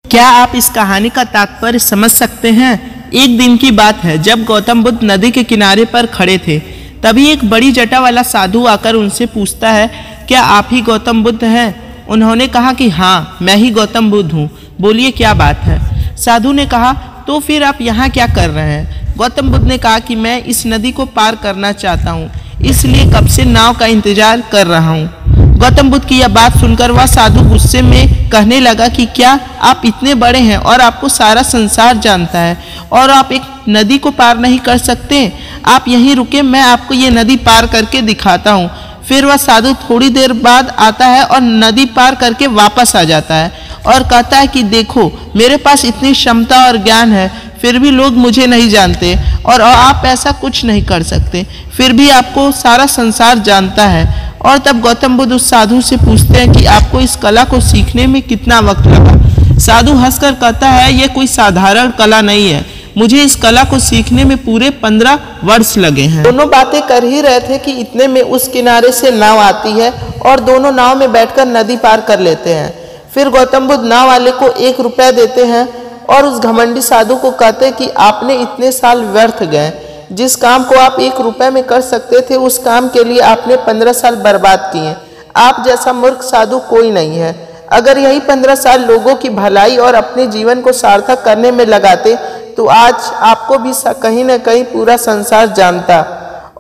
क्या आप इस कहानी का तात्पर्य समझ सकते हैं? एक दिन की बात है जब गौतम बुद्ध नदी के किनारे पर खड़े थे, तभी एक बड़ी जटा वाला साधु आकर उनसे पूछता है, क्या आप ही गौतम बुद्ध हैं? उन्होंने कहा कि हाँ, मैं ही गौतम बुद्ध हूँ। बोलिए क्या बात है? साधु ने कहा, तो फिर आप यहाँ क्या कर रहे हैं? गौतम बुद्ध ने कहा कि मैं इस नदी को पार करना चाहता हूँ, इसलिए कब से नाव का इंतजार कर रहा हूँ। गौतम बुद्ध की यह बात सुनकर वह साधु गुस्से में कहने लगा कि क्या आप इतने बड़े हैं और आपको सारा संसार जानता है और आप एक नदी को पार नहीं कर सकते? आप यहीं रुके, मैं आपको ये नदी पार करके दिखाता हूँ। फिर वह साधु थोड़ी देर बाद आता है और नदी पार करके वापस आ जाता है और कहता है कि देखो, मेरे पास इतनी क्षमता और ज्ञान है, फिर भी लोग मुझे नहीं जानते और आप ऐसा कुछ नहीं कर सकते, फिर भी आपको सारा संसार जानता है। और तब गौतम बुद्ध उस साधु से पूछते हैं कि आपको इस कला को सीखने में कितना वक्त लगा? साधु हंसकर कहता है, यह कोई साधारण कला नहीं है, मुझे इस कला को सीखने में पूरे 15 वर्ष लगे हैं। दोनों बातें कर ही रहे थे कि इतने में उस किनारे से नाव आती है और दोनों नाव में बैठकर नदी पार कर लेते हैं। फिर गौतम बुद्ध नाव वाले को 1 रुपया देते हैं और उस घमंडी साधु को कहते हैं कि आपने इतने साल व्यर्थ गए, जिस काम को आप 1 रुपये में कर सकते थे, उस काम के लिए आपने 15 साल बर्बाद किए। आप जैसा मूर्ख साधु कोई नहीं है। अगर यही 15 साल लोगों की भलाई और अपने जीवन को सार्थक करने में लगाते तो आज आपको भी कहीं न कहीं पूरा संसार जानता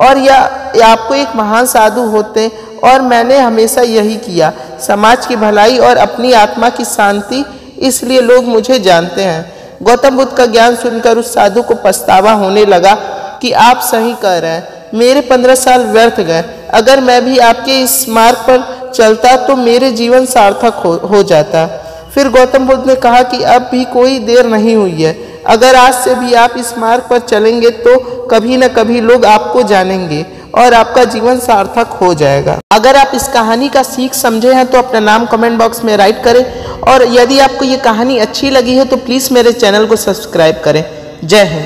और या आपको एक महान साधु होते। और मैंने हमेशा यही किया, समाज की भलाई और अपनी आत्मा की शांति, इसलिए लोग मुझे जानते हैं। गौतम बुद्ध का ज्ञान सुनकर उस साधु को पछतावा होने लगा कि आप सही कह रहे हैं, मेरे 15 साल व्यर्थ गए। अगर मैं भी आपके इस मार्ग पर चलता तो मेरे जीवन सार्थक हो जाता। फिर गौतम बुद्ध ने कहा कि अब भी कोई देर नहीं हुई है, अगर आज से भी आप इस मार्ग पर चलेंगे तो कभी न कभी लोग आपको जानेंगे और आपका जीवन सार्थक हो जाएगा। अगर आप इस कहानी का सीख समझे हैं तो अपना नाम कमेंट बॉक्स में राइट करें और यदि आपको ये कहानी अच्छी लगी है तो प्लीज़ मेरे चैनल को सब्सक्राइब करें। जय हिंद।